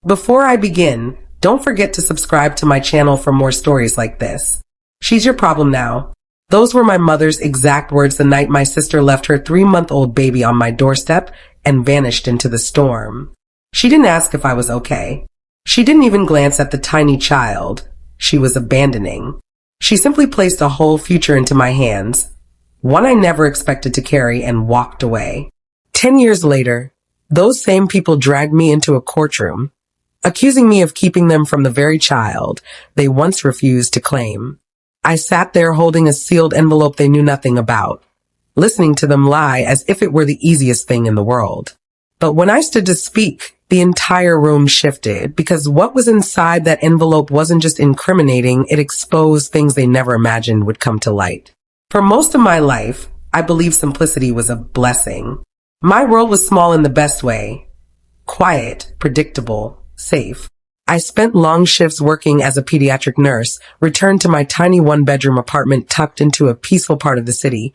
Before I begin, don't forget to subscribe to my channel for more stories like this. She's your problem now. Those were my mother's exact words the night my sister left her 3-month-old baby on my doorstep and vanished into the storm. She didn't ask if I was okay. She didn't even glance at the tiny child she was abandoning. She simply placed a whole future into my hands, one I never expected to carry, and walked away. 10 years later, those same people dragged me into a courtroom, accusing me of keeping them from the very child they once refused to claim. I sat there holding a sealed envelope they knew nothing about, listening to them lie as if it were the easiest thing in the world. But when I stood to speak, the entire room shifted, because what was inside that envelope wasn't just incriminating, it exposed things they never imagined would come to light. For most of my life, I believed simplicity was a blessing. My world was small in the best way. Quiet, predictable, safe. I spent long shifts working as a pediatric nurse, returned to my tiny one-bedroom apartment tucked into a peaceful part of the city,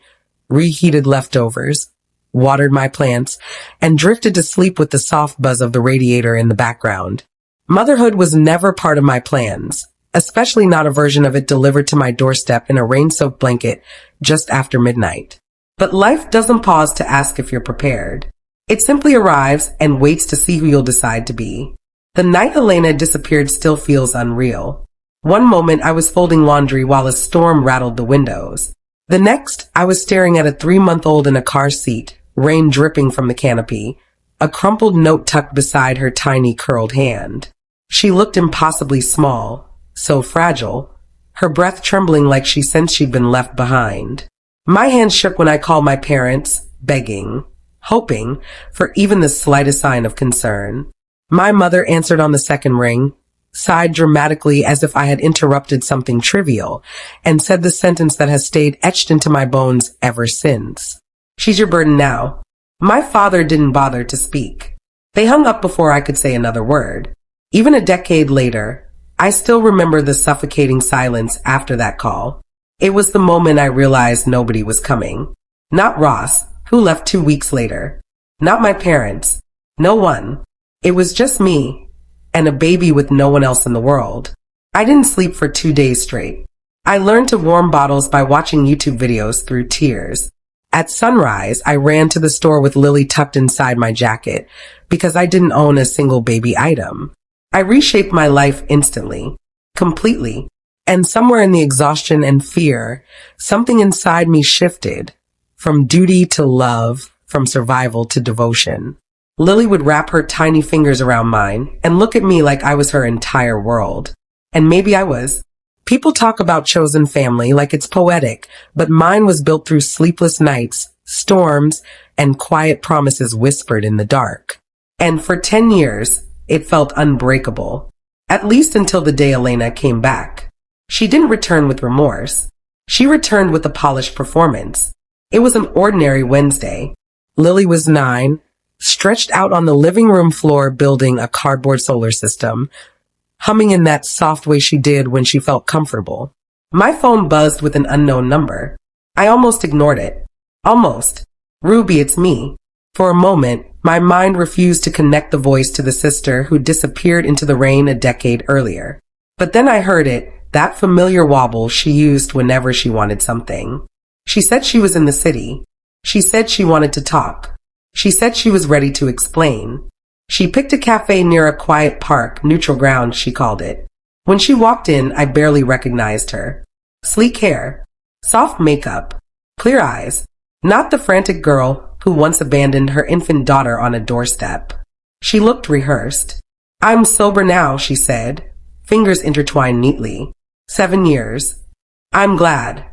reheated leftovers, watered my plants, and drifted to sleep with the soft buzz of the radiator in the background. Motherhood was never part of my plans, especially not a version of it delivered to my doorstep in a rain-soaked blanket just after midnight. But life doesn't pause to ask if you're prepared. It simply arrives and waits to see who you'll decide to be. The night Elena disappeared still feels unreal. One moment I was folding laundry while a storm rattled the windows. The next, I was staring at a 3-month-old in a car seat, rain dripping from the canopy, a crumpled note tucked beside her tiny curled hand. She looked impossibly small, so fragile, her breath trembling like she sensed she'd been left behind. My hand shook when I called my parents, begging, hoping for even the slightest sign of concern. My mother answered on the second ring, sighed dramatically as if I had interrupted something trivial, and said the sentence that has stayed etched into my bones ever since. "She's your burden now." My father didn't bother to speak. They hung up before I could say another word. Even a decade later, I still remember the suffocating silence after that call. It was the moment I realized nobody was coming. Not Ross, who left 2 weeks later. Not my parents. No one. It was just me, and a baby with no one else in the world. I didn't sleep for 2 days straight. I learned to warm bottles by watching YouTube videos through tears. At sunrise, I ran to the store with Lily tucked inside my jacket because I didn't own a single baby item. I reshaped my life instantly, completely, and somewhere in the exhaustion and fear, something inside me shifted from duty to love, from survival to devotion. Lily would wrap her tiny fingers around mine and look at me like I was her entire world. And maybe I was. People talk about chosen family like it's poetic, but mine was built through sleepless nights, storms, and quiet promises whispered in the dark. And for 10 years, it felt unbreakable. At least until the day Elena came back. She didn't return with remorse. She returned with a polished performance. It was an ordinary Wednesday. Lily was 9, stretched out on the living room floor building a cardboard solar system, humming in that soft way she did when she felt comfortable. My phone buzzed with an unknown number. I almost ignored it. Almost. "Ruby, it's me." For a moment, my mind refused to connect the voice to the sister who disappeared into the rain a decade earlier. But then I heard it, that familiar wobble she used whenever she wanted something. She said she was in the city. She said she wanted to talk. She said she was ready to explain. She picked a cafe near a quiet park, neutral ground, she called it. When she walked in, I barely recognized her. Sleek hair, soft makeup, clear eyes, not the frantic girl who once abandoned her infant daughter on a doorstep. She looked rehearsed. "I'm sober now," she said, fingers intertwined neatly. 7 years. "I'm glad,"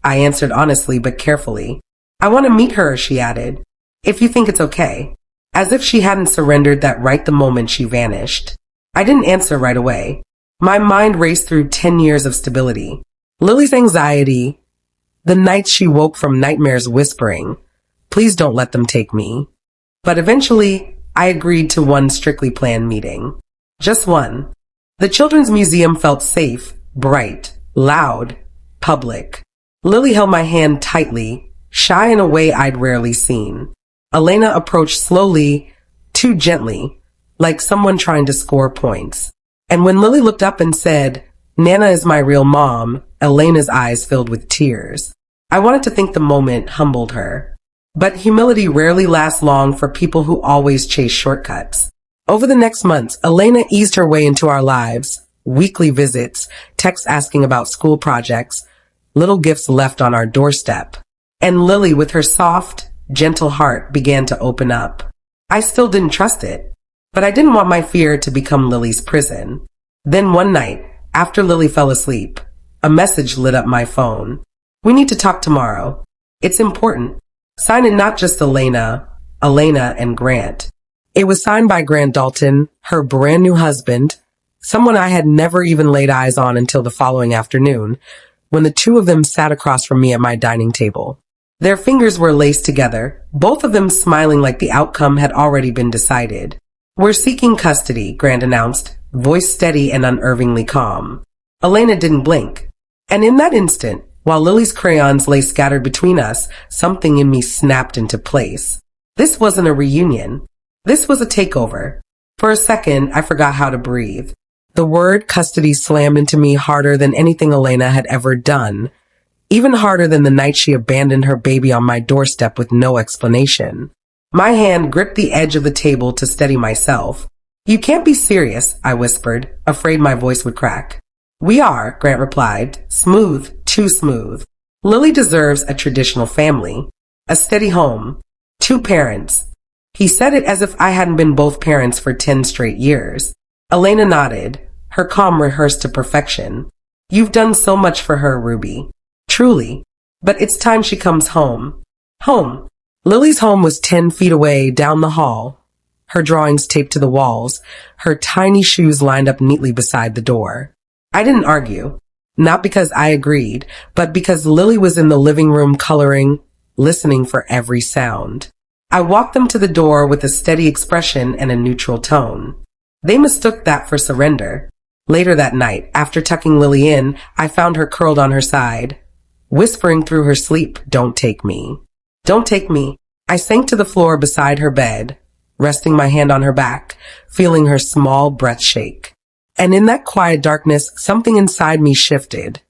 I answered honestly but carefully. "I want to meet her," she added. "If you think it's okay." As if she hadn't surrendered that right the moment she vanished. I didn't answer right away. My mind raced through 10 years of stability. Lily's anxiety, the nights she woke from nightmares whispering, "Please don't let them take me." But eventually, I agreed to one strictly planned meeting. Just one. The Children's Museum felt safe, bright, loud, public. Lily held my hand tightly, shy in a way I'd rarely seen. Elena approached slowly, too gently, like someone trying to score points. And when Lily looked up and said, "Nana is my real mom," Elena's eyes filled with tears. I wanted to think the moment humbled her. But humility rarely lasts long for people who always chase shortcuts. Over the next months, Elena eased her way into our lives. Weekly visits, texts asking about school projects, little gifts left on our doorstep. And Lily, with her soft, gentle heart, began to open up. I still didn't trust it, but I didn't want my fear to become Lily's prison. Then one night, after Lily fell asleep, a message lit up my phone. "We need to talk tomorrow. It's important." Signed not just Elena and Grant. It was signed by Grant Dalton, her brand new husband, someone I had never even laid eyes on until the following afternoon, when the two of them sat across from me at my dining table. Their fingers were laced together, both of them smiling like the outcome had already been decided. "We're seeking custody," Grant announced, voice steady and unervingly calm. Elena didn't blink. And in that instant, while Lily's crayons lay scattered between us, something in me snapped into place. This wasn't a reunion. This was a takeover. For a second, I forgot how to breathe. The word custody slammed into me harder than anything Elena had ever done, even harder than the night she abandoned her baby on my doorstep with no explanation. My hand gripped the edge of the table to steady myself. "You can't be serious," I whispered, afraid my voice would crack. "We are," Grant replied, smooth, too smooth. "Lily deserves a traditional family, a steady home, 2 parents." He said it as if I hadn't been both parents for 10 straight years. Elena nodded, her calm rehearsed to perfection. "You've done so much for her, Ruby. Truly. But it's time she comes home." Home. Lily's home was 10 feet away down the hall, her drawings taped to the walls, her tiny shoes lined up neatly beside the door. I didn't argue, not because I agreed, but because Lily was in the living room coloring, listening for every sound. I walked them to the door with a steady expression and a neutral tone. They mistook that for surrender. Later that night, after tucking Lily in, I found her curled on her side, whispering through her sleep, "Don't take me. Don't take me." I sank to the floor beside her bed, resting my hand on her back, feeling her small breath shake. And in that quiet darkness, something inside me shifted.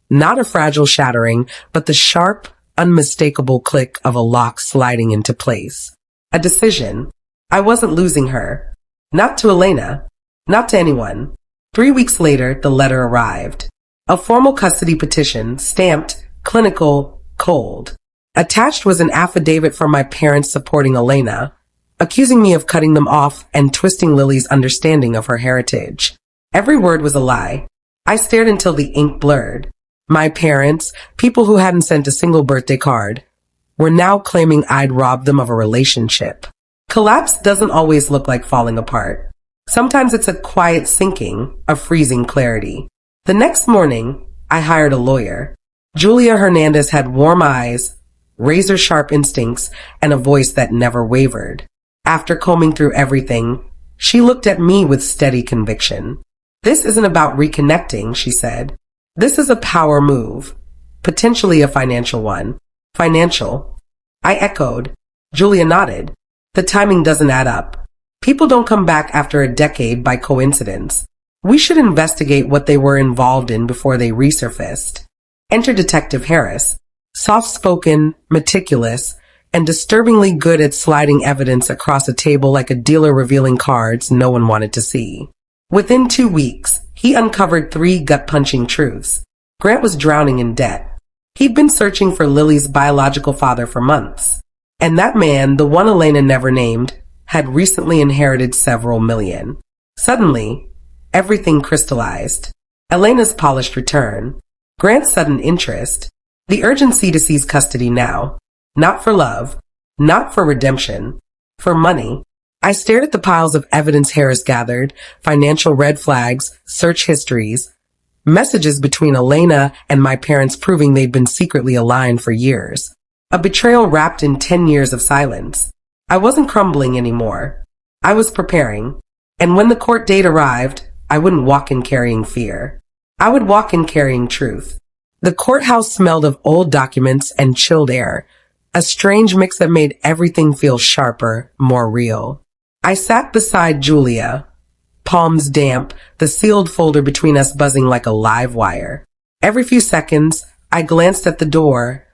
Not a fragile shattering, but the sharp, unmistakable click of a lock sliding into place. A decision. I wasn't losing her. Not to Elena. Not to anyone. 3 weeks later, the letter arrived. A formal custody petition, stamped, clinical, cold. Attached was an affidavit from my parents supporting Elena, accusing me of cutting them off and twisting Lily's understanding of her heritage. Every word was a lie. I stared until the ink blurred. My parents, people who hadn't sent a single birthday card, were now claiming I'd robbed them of a relationship. Collapse doesn't always look like falling apart. Sometimes it's a quiet sinking, a freezing clarity. The next morning, I hired a lawyer. Julia Hernandez had warm eyes, razor-sharp instincts, and a voice that never wavered. After combing through everything, she looked at me with steady conviction. "This isn't about reconnecting," she said. "This is a power move, potentially a financial one." "Financial?" I echoed. Julia nodded. "The timing doesn't add up. People don't come back after a decade by coincidence. We should investigate what they were involved in before they resurfaced." Enter Detective Harris, soft-spoken, meticulous, and disturbingly good at sliding evidence across a table like a dealer revealing cards no one wanted to see. Within 2 weeks, he uncovered 3 gut-punching truths. Grant was drowning in debt. He'd been searching for Lily's biological father for months. And that man, the one Elena never named, had recently inherited several million. Suddenly, everything crystallized. Elena's polished return, Grant's sudden interest, the urgency to seize custody now. Not for love, not for redemption, for money. I stared at the piles of evidence Harris gathered, financial red flags, search histories, messages between Elena and my parents proving they'd been secretly aligned for years. A betrayal wrapped in 10 years of silence. I wasn't crumbling anymore. I was preparing. And when the court date arrived, I wouldn't walk in carrying fear. I would walk in carrying truth. The courthouse smelled of old documents and chilled air, a strange mix that made everything feel sharper, more real. I sat beside Julia, palms damp, the sealed folder between us buzzing like a live wire. Every few seconds, I glanced at the door,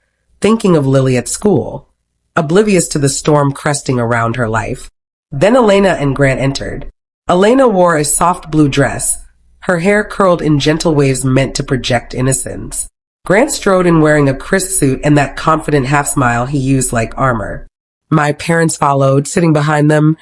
thinking of Lily at school, oblivious to the storm cresting around her life. Then Elena and Grant entered. Elena wore a soft blue dress, her hair curled in gentle waves meant to project innocence. Grant strode in wearing a crisp suit and that confident half-smile he used like armor. My parents followed, sitting behind them,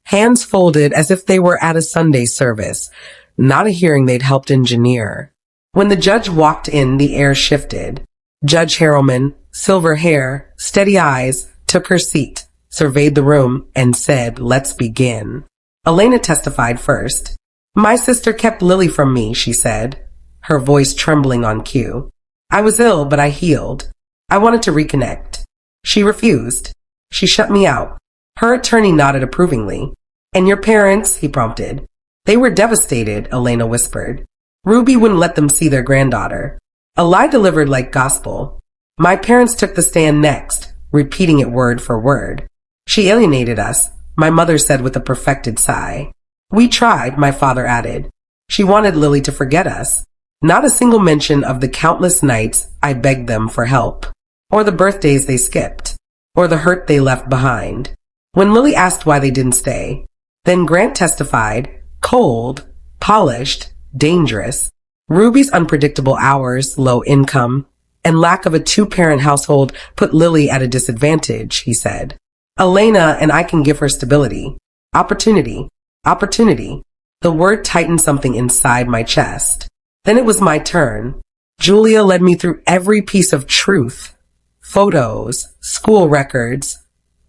hands folded as if they were at a Sunday service, not a hearing they'd helped engineer. When the judge walked in, the air shifted. Judge Harriman, silver hair, steady eyes, took her seat, surveyed the room, and said, "Let's begin." Elena testified first. "My sister kept Lily from me," she said, her voice trembling on cue. "I was ill, but I healed. I wanted to reconnect." She refused. She shut me out. Her attorney nodded approvingly. "And your parents?" he prompted. "They were devastated," Elena whispered. "Ruby wouldn't let them see their granddaughter." A lie delivered like gospel. My parents took the stand next, repeating it word for word. "She alienated us," my mother said with a perfected sigh. "We tried," my father added. "She wanted Lily to forget us." Not a single mention of the countless nights I begged them for help, or the birthdays they skipped, or the hurt they left behind. When Lily asked why they didn't stay, then Grant testified, cold, polished, dangerous. Ruby's unpredictable hours, low income, and lack of a two-parent household put Lily at a disadvantage, he said. Elena and I can give her stability. Opportunity. Opportunity. The word tightened something inside my chest. Then it was my turn. Julia led me through every piece of truth. Photos, school records,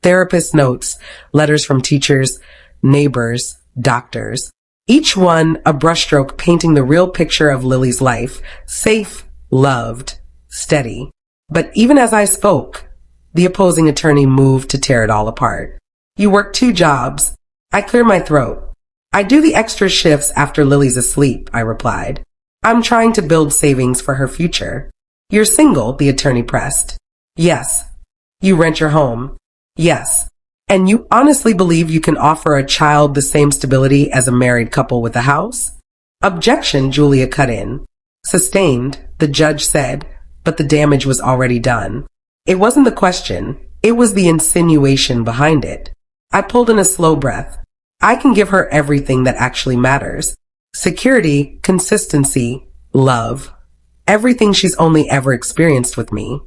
therapist notes, letters from teachers, neighbors, doctors. Each one a brushstroke painting the real picture of Lily's life. Safe, loved, steady. But even as I spoke, the opposing attorney moved to tear it all apart. "You work 2 jobs. I clear my throat. I do the extra shifts after Lily's asleep," I replied. "I'm trying to build savings for her future." "You're single," the attorney pressed. "Yes." "You rent your home." "Yes." "And you honestly believe you can offer a child the same stability as a married couple with a house?" "Objection," Julia cut in. "Sustained," the judge said, but the damage was already done. It wasn't the question, it was the insinuation behind it. I pulled in a slow breath. I can give her everything that actually matters. Security, consistency, love. Everything she's only ever experienced with me.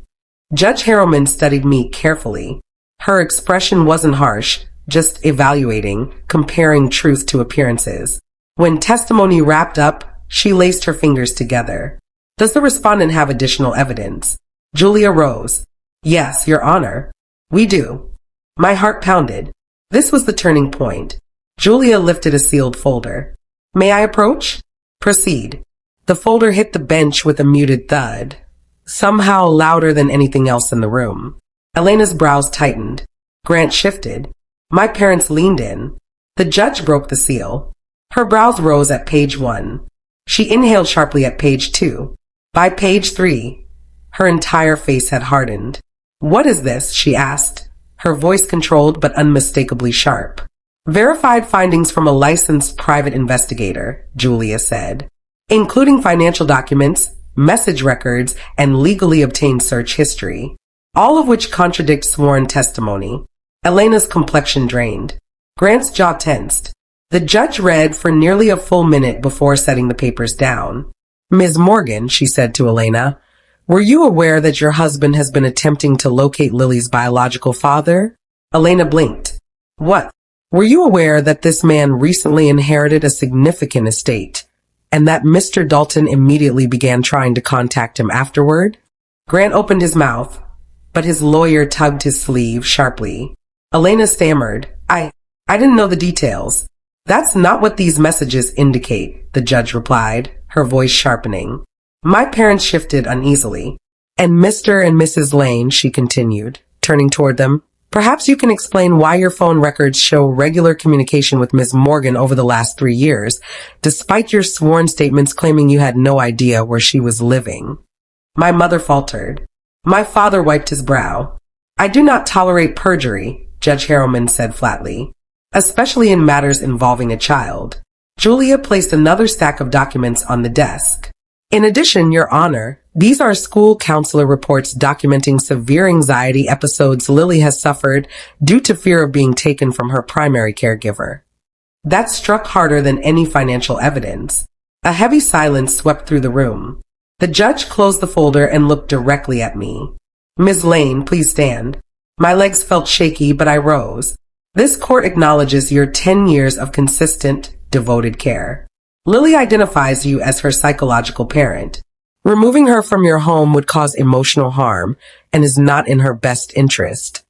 Judge Harriman studied me carefully. Her expression wasn't harsh, just evaluating, comparing truth to appearances. When testimony wrapped up, she laced her fingers together. "Does the respondent have additional evidence?" Julia rose. "Yes, Your Honor. We do." My heart pounded. This was the turning point. Julia lifted a sealed folder. "May I approach?" "Proceed." The folder hit the bench with a muted thud, somehow louder than anything else in the room. Elena's brows tightened. Grant shifted. My parents leaned in. The judge broke the seal. Her brows rose at page 1. She inhaled sharply at page 2. By page 3, her entire face had hardened. "What is this?" she asked, her voice controlled but unmistakably sharp. "Verified findings from a licensed private investigator," Julia said, "including financial documents, message records, and legally obtained search history, all of which contradict sworn testimony." Elena's complexion drained. Grant's jaw tensed. The judge read for nearly a full minute before setting the papers down. "Ms. Morgan," she said to Elena, "were you aware that your husband has been attempting to locate Lily's biological father?" Elena blinked. "What?" "Were you aware that this man recently inherited a significant estate, and that Mr. Dalton immediately began trying to contact him afterward?" Grant opened his mouth, but his lawyer tugged his sleeve sharply. Elena stammered, I didn't know the details." "That's not what these messages indicate," the judge replied, her voice sharpening. My parents shifted uneasily. "And Mr. and Mrs. Lane," she continued, turning toward them, "perhaps you can explain why your phone records show regular communication with Ms. Morgan over the last 3 years, despite your sworn statements claiming you had no idea where she was living." My mother faltered. My father wiped his brow. "I do not tolerate perjury," Judge Harriman said flatly. especially in matters involving a child. Julia placed another stack of documents on the desk. In addition, Your Honor, these are school counselor reports documenting severe anxiety episodes Lily has suffered due to fear of being taken from her primary caregiver. That struck harder than any financial evidence. A heavy silence swept through the room. The judge closed the folder and looked directly at me. Ms. Lane, please stand. My legs felt shaky, but I rose. This court acknowledges your 10 years of consistent, devoted care. Lily identifies you as her psychological parent. Removing her from your home would cause emotional harm and is not in her best interest.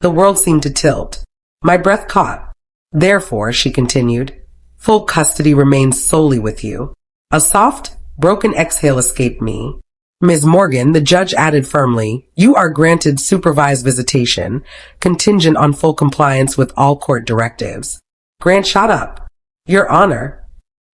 The world seemed to tilt. My breath caught. Therefore, she continued, full custody remains solely with you. A soft, broken exhale escaped me. Ms. Morgan, the judge added firmly, you are granted supervised visitation, contingent on full compliance with all court directives. Grant shot up. Your Honor.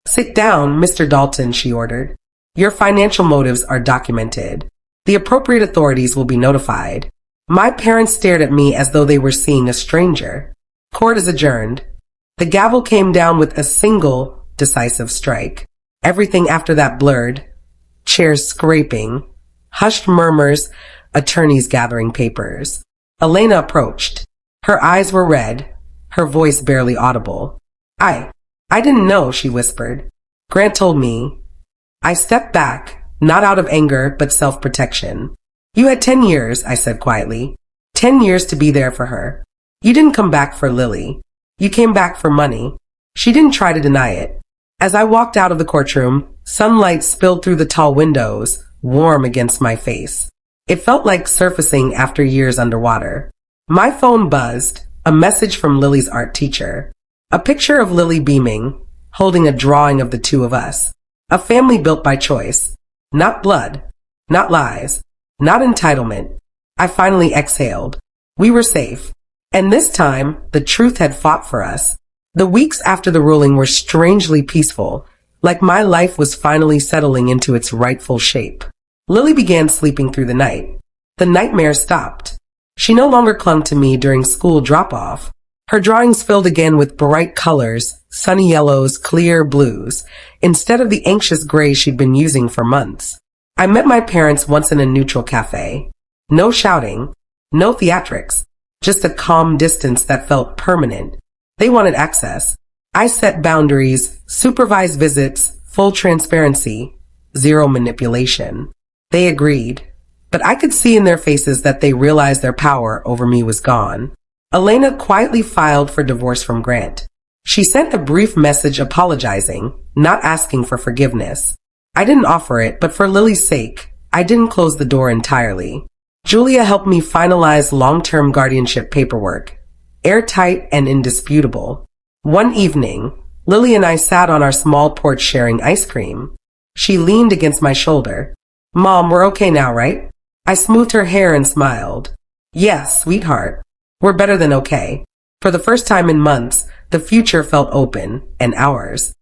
Sit down, Mr. Dalton, she ordered. Your financial motives are documented. The appropriate authorities will be notified. My parents stared at me as though they were seeing a stranger. Court is adjourned. The gavel came down with a single, decisive strike. Everything after that blurred. Chairs scraping. Hushed murmurs, attorneys gathering papers. Elena approached. Her eyes were red, her voice barely audible. I didn't know, she whispered. Grant told me. I stepped back, not out of anger, but self-protection. You had 10 years, I said quietly. 10 years to be there for her. You didn't come back for Lily. You came back for money. She didn't try to deny it. As I walked out of the courtroom, sunlight spilled through the tall windows, warm against my face. It felt like surfacing after years underwater. My phone buzzed, a message from Lily's art teacher. A picture of Lily beaming, holding a drawing of the two of us. A family built by choice. Not blood. Not lies. Not entitlement. I finally exhaled. We were safe. And this time, the truth had fought for us. The weeks after the ruling were strangely peaceful, like my life was finally settling into its rightful shape. Lily began sleeping through the night. The nightmare stopped. She no longer clung to me during school drop-off. Her drawings filled again with bright colors, sunny yellows, clear blues, instead of the anxious gray she'd been using for months. I met my parents once in a neutral cafe. No shouting, no theatrics, just a calm distance that felt permanent. They wanted access. I set boundaries, supervised visits, full transparency, zero manipulation. They agreed, but I could see in their faces that they realized their power over me was gone. Elena quietly filed for divorce from Grant. She sent a brief message apologizing, not asking for forgiveness. I didn't offer it, but for Lily's sake, I didn't close the door entirely. Julia helped me finalize long-term guardianship paperwork, airtight and indisputable. One evening, Lily and I sat on our small porch sharing ice cream. She leaned against my shoulder. Mom, we're okay now, right? I smoothed her hair and smiled. Yes, sweetheart. We're better than okay. For the first time in months, the future felt open, and ours.